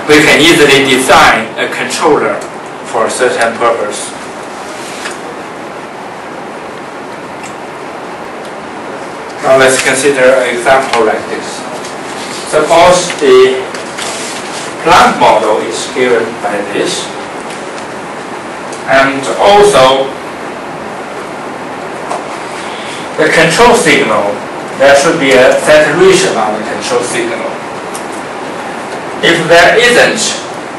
we can easily design a controller for a certain purpose. Now let's consider an example like this. Suppose the plant model is given by this, and also the control signal, there should be a saturation on the control signal. If there isn't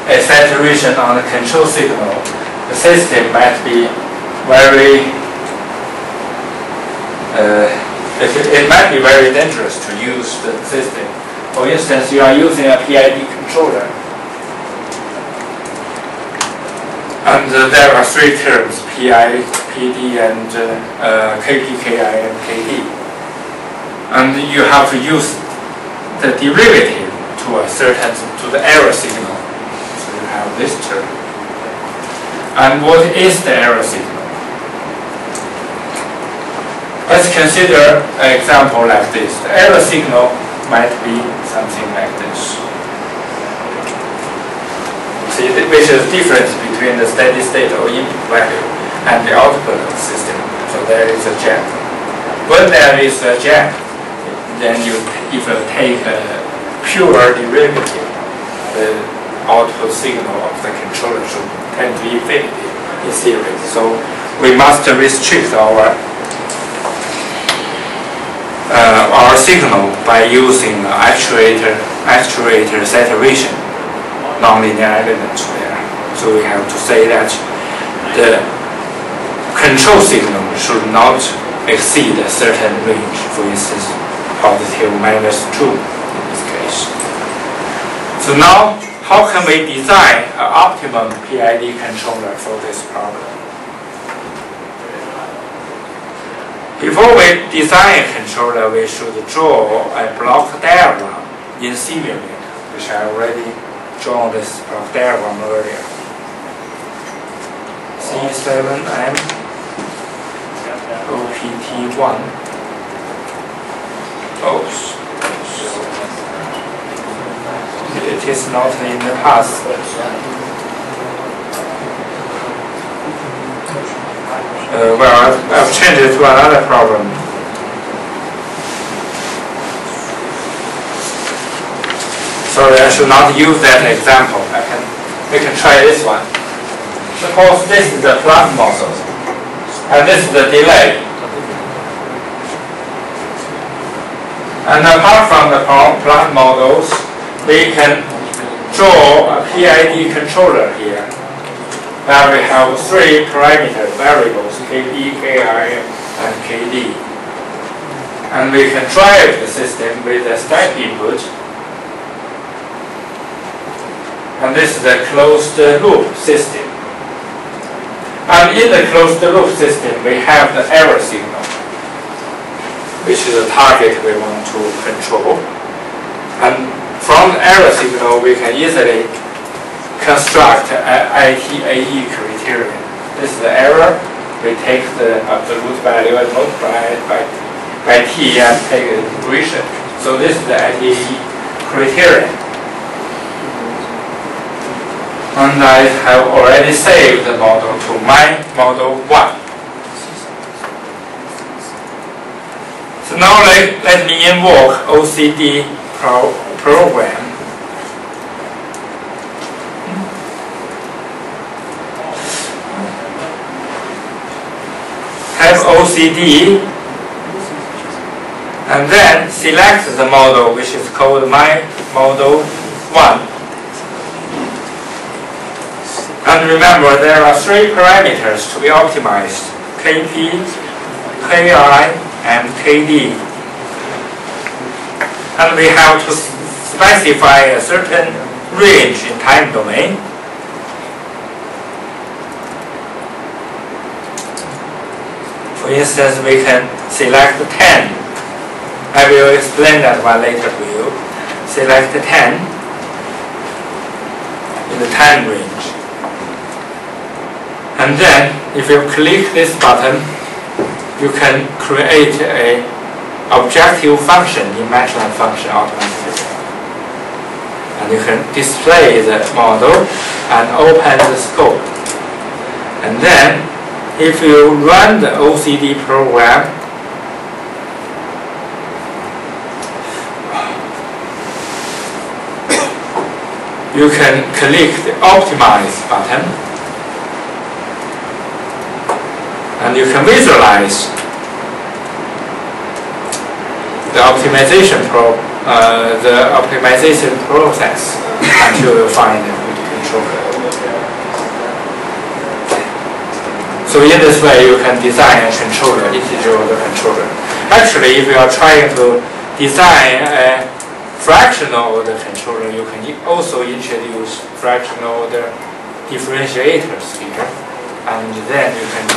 a saturation on the control signal, the system might be very it might be very dangerous to use the system. For instance, you are using a PID controller, and there are three terms: PI, PD, and KP, KI, and KD. And you have to use the derivative to the error signal. So you have this term. And what is the error signal? Let's consider an example like this. The error signal might be something like this. See, which is the difference between the steady state or input value and the output of the system. So there is a gap. When there is a gap, then if you take a pure derivative, the output signal of the controller should tend to infinity in series. So we must restrict our signal by using actuator saturation, nonlinear element there. So we have to say that the control signal should not exceed a certain range, for instance, positive -2 in this case. So now, how can we design an optimum PID controller for this problem? Before we design a controller, we should draw a block diagram in Simulink, which I already drawn this block diagram earlier. C7M OPT1. Oops. It is not in the past. Well, I've changed it to another problem. Sorry, I should not use that example. We can try this one. Suppose this is the plant model, and this is the delay. And apart from the plant models, we can draw a PID controller here, where we have three parameter variables, KP, KI, and KD. And we can drive the system with a step input. And this is a closed loop system. And in the closed loop system, we have the error signal, which is the target we want to control. And from the error signal, we can easily construct an ITAE criterion. This is the error. We take the absolute value and multiply it by t and take the integration. So this is the ITAE criterion. And I have already saved the model to my model 1. So now let me invoke OCD program. Have OCD, and then select the model which is called my model 1. And remember, there are three parameters to be optimized: KP, KI, and KD. And we have to specify a certain range in time domain. For instance, we can select 10. I will explain that one later to you. Select 10 in the time range. And then, if you click this button, you can create an objective function in Matlab function automatically. And you can display the model and open the scope. And then, if you run the OCD program, you can click the Optimize button, and you can visualize the optimization process until you find a good controller. So in this way, you can design a controller, integer order controller. Actually, if you are trying to design a fractional order controller, you can also introduce fractional order differentiators here, and then you can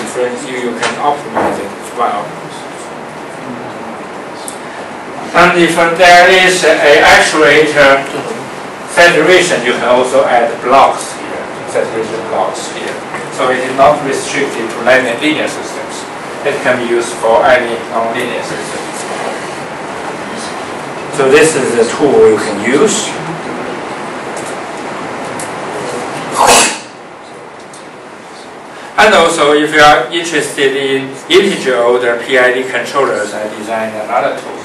optimize it as well. And if there is an actuator saturation, you can also add blocks here, saturation blocks here. So it is not restricted to linear systems. It can be used for any nonlinear systems. So this is the tool you can use. And also, if you are interested in integer order PID controllers, I designed another tool.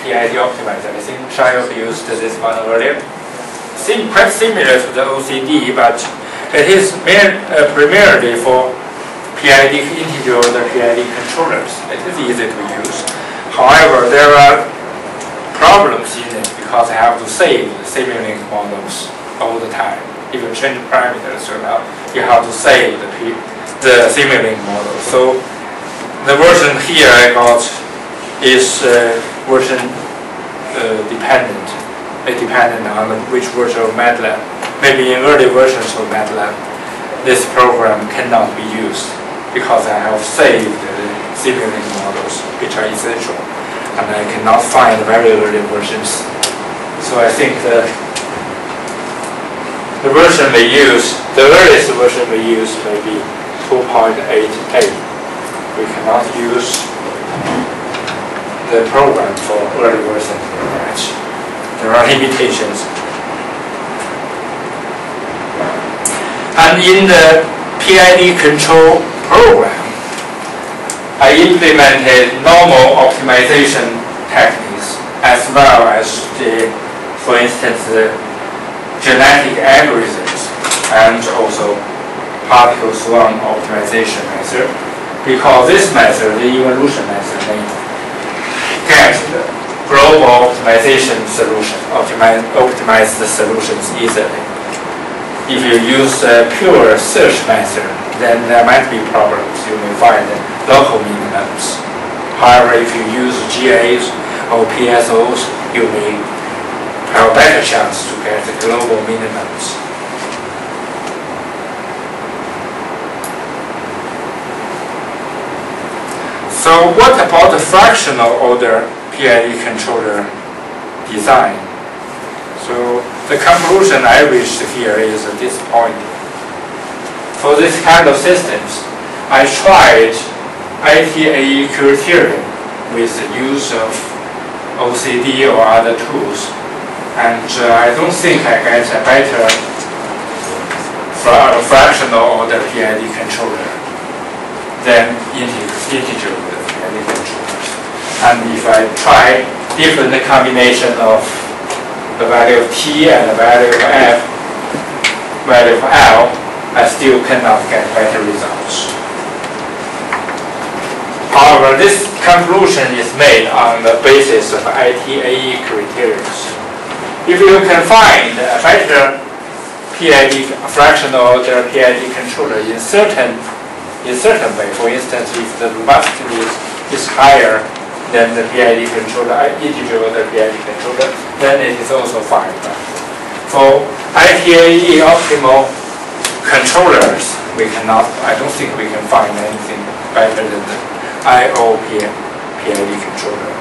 PID optimizer. I think ShangYu used this one earlier. Quite similar to the OCD, but it is primarily for PID integer order PID controllers. It is easy to use. However, there are problems in it because I have to save the Simulink models all the time. If you change parameters, you have to save the Simulink model. So the version here I got is version dependent. It dependent on which version of Matlab. Maybe in early versions of Matlab, this program cannot be used because I have saved the Simulink models, which are essential, and I cannot find very early versions. So I think the version we use, the earliest version we use, may be 2.88. We cannot use the program for early version very much. There are limitations. And in the PID control program, I implemented normal optimization techniques as well as for instance, the genetic algorithms and also particle swarm optimization method, because this method, the evolution method, may get the global optimization solution, optimize the solutions easily. If you use a pure search method, then there might be problems. You may find local minimums. However, if you use GAs or PSOs, you may have a better chance to get the global minimums. So what about the fractional order PID controller design? So the conclusion I reached here is disappointing. For this kind of systems, I tried ITAE criterion with the use of OCD or other tools, and I don't think I get a better fractional order PID controller than integer order PID controllers. And if I try different combination of the value of t and the value of f, value of l, I still cannot get better results. However, this conclusion is made on the basis of ITAE criteria. If you can find a better PID fractional order PID controller in certain way, for instance, if the robustity is higher than the PID controller, integer order PID controller, then it is also fine. For ITAE optimal controllers, I don't think we can find anything better than the IO PID controller.